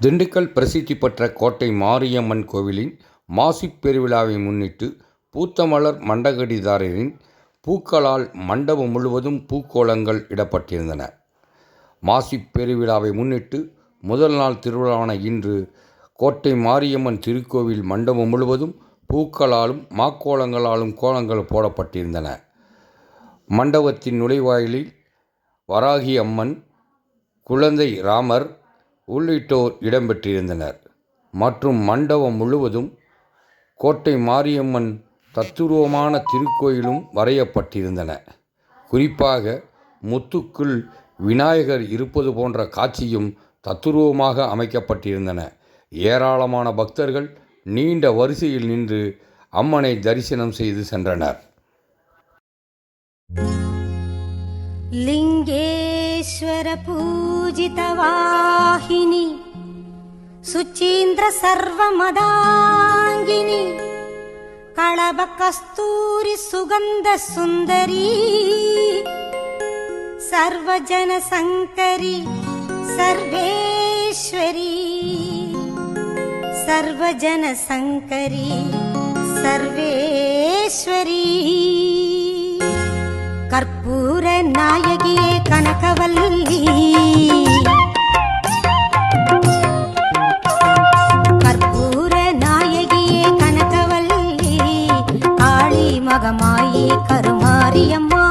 திண்டுக்கல் பிரசித்தி பெற்ற கோட்டை மாரியம்மன் கோவிலின் மாசிப் பெருவிழாவை முன்னிட்டு பூத்தமலர் மண்டகடிதாரரின் பூக்களால் மண்டபம் முழுவதும் பூக்கோலங்கள் இடப்பட்டிருந்தன. மாசிப் பெருவிழாவை முன்னிட்டு முதல் நாள் திருவிழாவான இன்று கோட்டை மாரியம்மன் திருக்கோவில் மண்டபம் முழுவதும் பூக்களாலும் மாக்கோலங்களாலும் கோலங்கள் போடப்பட்டிருந்தன. மண்டபத்தின் நுழைவாயிலில் வராகி அம்மன், குழந்தை ராமர் உள்ளிட்டோர் இடம்பெற்றிருந்தனர். மற்றும் மண்டபம் முழுவதும் கோட்டை மாரியம்மன் தத்துரூபமான திருக்கோயிலும் வரையப்பட்டிருந்தன. குறிப்பாக முத்துக்குள் விநாயகர் இருப்பது போன்ற காட்சியும் தத்துரூபமாக அமைக்கப்பட்டிருந்தன. ஏராளமான பக்தர்கள் நீண்ட வரிசையில் நின்று அம்மனை தரிசனம் செய்து சென்றனர். லிங்கேஸ்வர பூஜிதவாஹினி சுச்சீந்திர சர்வமதாங்கினி களப கஸ்தூரி சுகந்த சுந்தரி சர்வஜன சங்கரி சர்வேஸ்வரி சர்வஜன சங்கரி சர்வேஸ்வரி கற்பூர நாயகியே கனகவல்லி கற்பூர நாயகியே கனகவல்லி காளி மகமாயி கருமாரியம்மா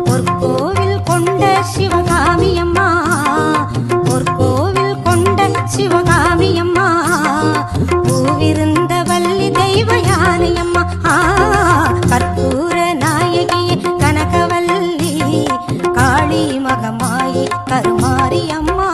பொற்கோவில் கொண்ட சிவகாமியம்மா பொற்கோவில் கொண்ட சிவகாமியம்மா பூவிருந்த வள்ளி தெய்வ யானையம்மா கற்பூர நாயகியே கனகவல்லி காளி மகமாயி கருமாரியம்மா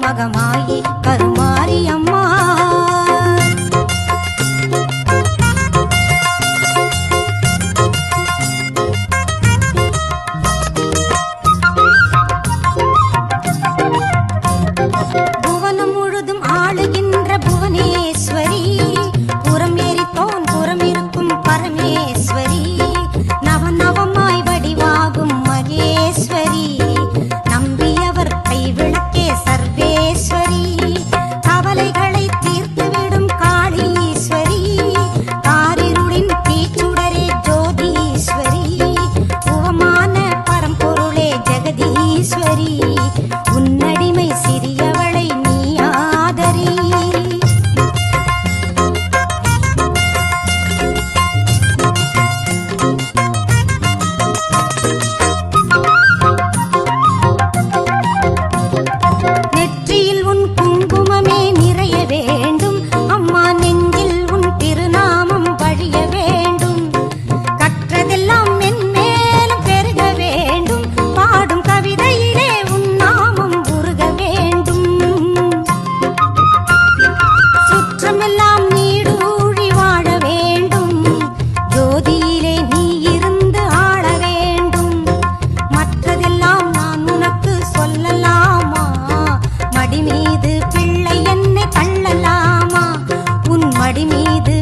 மகமாயி கருமாரியம்மா புவனம் முழுதும் ஆளுகின்ற புவனேஸ்வரி புறம் ஏறித்தோன் புறம் இருக்கும் பரமேஸ்வரி நவநவமாய் வடிவாகும் மகேஸ்வரி நம்பியவர் கைவிளக்கே சர்வேஸ்வரி கவலைகளை தீர்த்துவிடும் காளீஸ்வரி காரிருளின் தீச்சுடரே ஜோதீஸ்வரி உவமான பரம்பொருளே ஜெகதீஸ்வரி உன்னடிமை சிறியவளை நீ ஆதரி நெற்றியில் உன் குங்குமமே நிறைய வேண்டும் அம்மா நெஞ்சில் உன் திருநாமம் வழிய வேண்டும் கற்றதெல்லாம் மென்மேலும் பெருக வேண்டும் பாடும் கவிதையிலே உன் நாமம் உருக வேண்டும் சுற்றமெல்லாம் நீடூழி வாழ வேண்டும் ஜோதியிலே நீ இருந்து ஆள வேண்டும் மற்றதெல்லாம் நான் உனக்கு சொல்லலாமா மடி மீது பிள்ளை என்னை தள்ளலாமா உன் மடி மீது